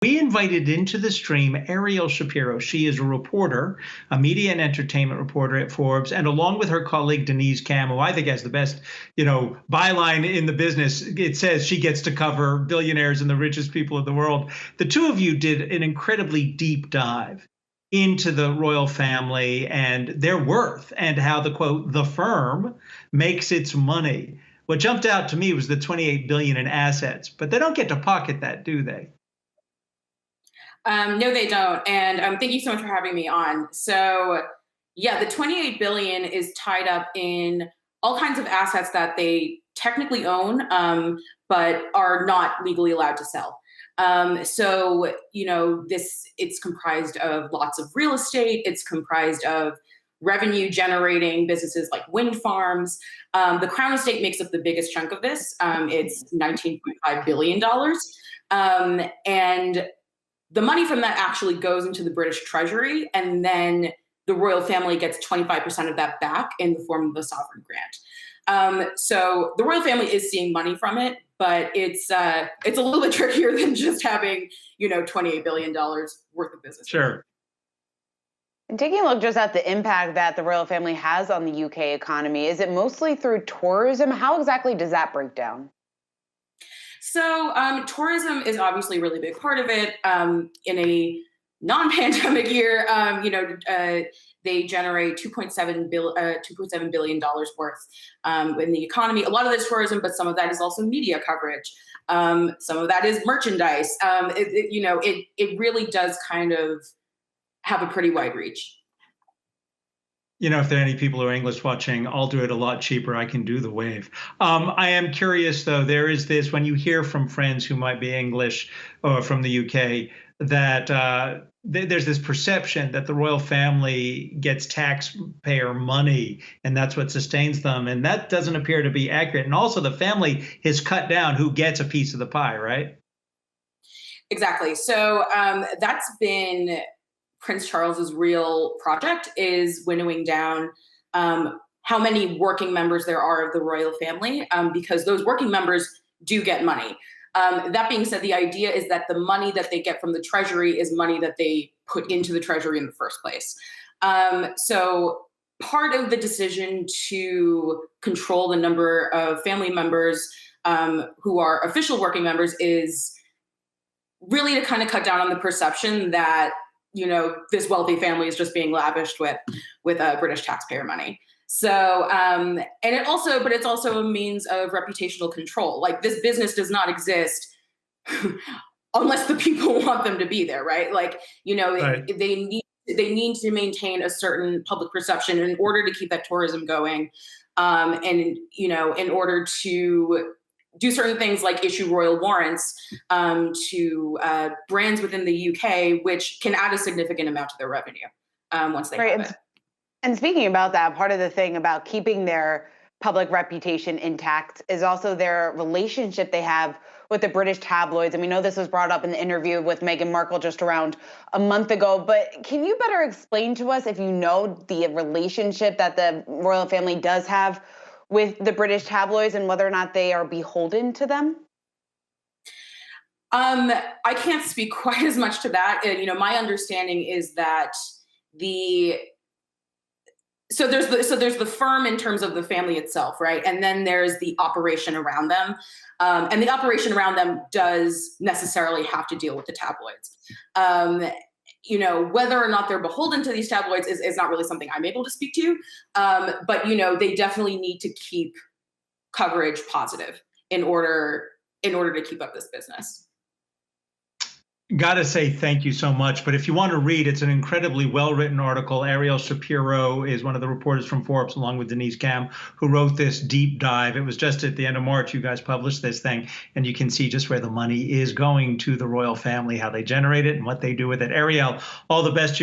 We invited into the stream Ariel Shapiro. She is a reporter, a media and entertainment reporter at Forbes, and along with her colleague Denise Cam, who I think has the best, byline in the business. It says she gets to cover billionaires and the richest people in the world. The two of you did an incredibly deep dive into the royal family and their worth and how the quote, the firm makes its money. What jumped out to me was the 28 billion in assets, but they don't get to pocket that, do they? No, they don't. And thank you so much for having me on. So, yeah, the 28 billion is tied up in all kinds of assets that they technically own, but are not legally allowed to sell. It's comprised of lots of real estate. It's comprised of revenue generating businesses like wind farms. The Crown Estate makes up the biggest chunk of this. It's $19.5 billion. And the money from that actually goes into the British Treasury, and then the royal family gets 25% of that back in the form of a sovereign grant. So the royal family is seeing money from it, but it's a little bit trickier than just having, $28 billion worth of business. Sure. And taking a look just at the impact that the royal family has on the UK economy, is it mostly through tourism? How exactly does that break down? So tourism is obviously a really big part of it. In a non-pandemic year, they generate $2.7 billion worth in the economy. A lot of this tourism, but some of that is also media coverage. Some of that is merchandise. It really does kind of have a pretty wide reach. If there are any people who are English watching, I'll do it a lot cheaper. I can do the wave. I am curious, though, there is this, when you hear from friends who might be English or from the UK, that there's this perception that the royal family gets taxpayer money and that's what sustains them. And that doesn't appear to be accurate. And also the family is cut down who gets a piece of the pie, right? Exactly. So that's been Prince Charles's real project, is winnowing down how many working members there are of the royal family, because those working members do get money. That being said, the idea is that the money that they get from the treasury is money that they put into the treasury in the first place. So part of the decision to control the number of family members who are official working members is really to kind of cut down on the perception that this wealthy family is just being lavished with British taxpayer money. So, but it's also a means of reputational control. Like, this business does not exist unless the people want them to be there, right? Like, Right. they need to maintain a certain public perception in order to keep that tourism going, in order to do certain things like issue royal warrants to brands within the UK, which can add a significant amount to their revenue once they have it. And speaking about that, part of the thing about keeping their public reputation intact is also their relationship they have with the British tabloids. And we know this was brought up in the interview with Meghan Markle just around a month ago, but can you better explain to us, if you know, the relationship that the royal family does have with the British tabloids and whether or not they are beholden to them? I can't speak quite as much to that. My understanding is that there's the firm in terms of the family itself, right? And then there's the operation around them. And the operation around them does necessarily have to deal with the tabloids. Whether or not they're beholden to these tabloids is not really something I'm able to speak to. But they definitely need to keep coverage positive in order to keep up this business. Gotta say thank you so much. But if you want to read, it's an incredibly well-written article. Ariel Shapiro is one of the reporters from Forbes, along with Denise Cam, who wrote this deep dive. It was just at the end of March you guys published this thing, and you can see just where the money is going to the royal family, how they generate it, and what they do with it. Ariel, all the best.